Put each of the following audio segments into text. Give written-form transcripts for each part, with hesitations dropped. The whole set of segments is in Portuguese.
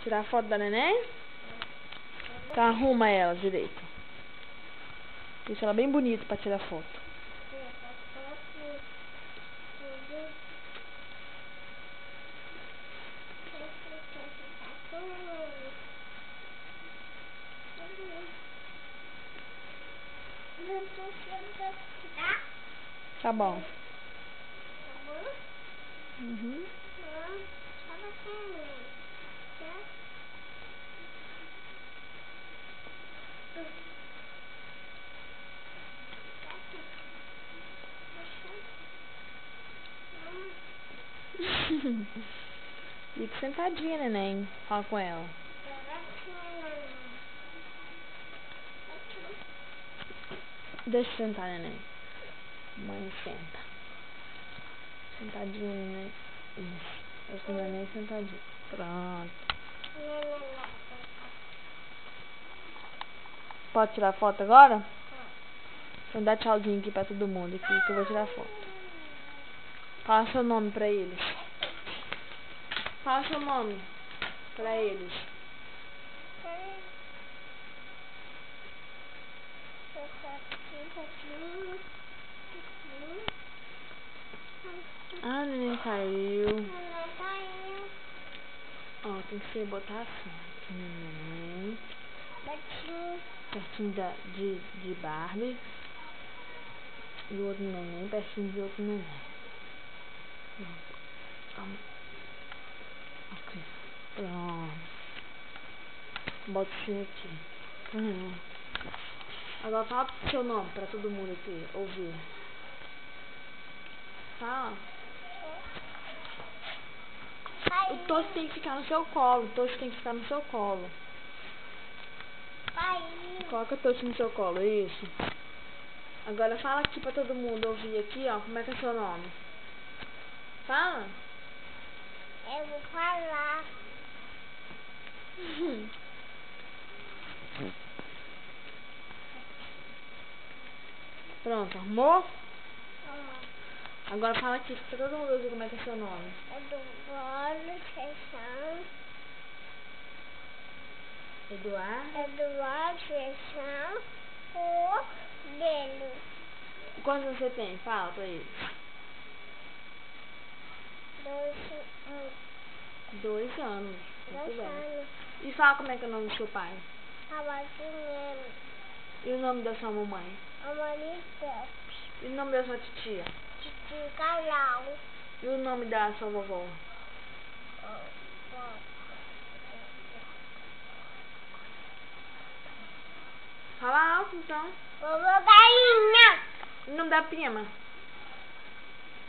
Tirar foto da neném? Então arruma ela direito. Deixa ela bem bonita pra tirar foto. Tá bom. Uhum. Fica sentadinha, neném. Fala com ela. Deixa eu sentar, neném. Mãe, senta. Sentadinha, neném. Isso. Eu com o neném sentadinho. Pronto. Pode tirar foto agora? Então dá tchauzinho aqui pra todo mundo aqui que eu vou tirar foto. Fala seu nome pra eles. Fala seu nome pra eles. Ah, neném caiu. Ó, tem que ser botar assim. Neném. Pertinho de Barbie. E o outro neném pertinho de outro neném. Pronto. Ok. Pronto. Bota assim aqui. Agora fala seu nome pra todo mundo aqui ouvir. Fala. O Tocho tem que ficar no seu colo. O Tocho tem que ficar no seu colo. Coloca o Tocho no seu colo, isso. Agora fala aqui pra todo mundo ouvir aqui, ó. Como é que é seu nome? Fala. Eu vou falar. Pronto, arrumou? Agora fala aqui pra todo mundo ouvir como é que é seu nome. Eduardo Fechão Coelho. Quantos anos você tem? Fala pra eles. 2 anos. Muito bem. E fala como é que é o nome do seu pai. E o nome da sua mamãe? E o nome da sua titia? Titi Carol. E o nome da sua vovó? Fala alto então. Vovó Galinha. E o nome da prima?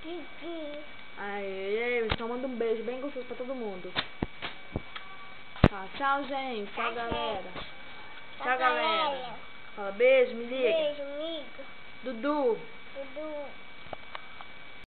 Titi. Aê, então manda um beijo bem gostoso pra todo mundo. Tá, tchau, gente. Tchau, galera. Tchau, galera. Fala beijo, me liga. Beijo, amiga. Dudu. Dudu.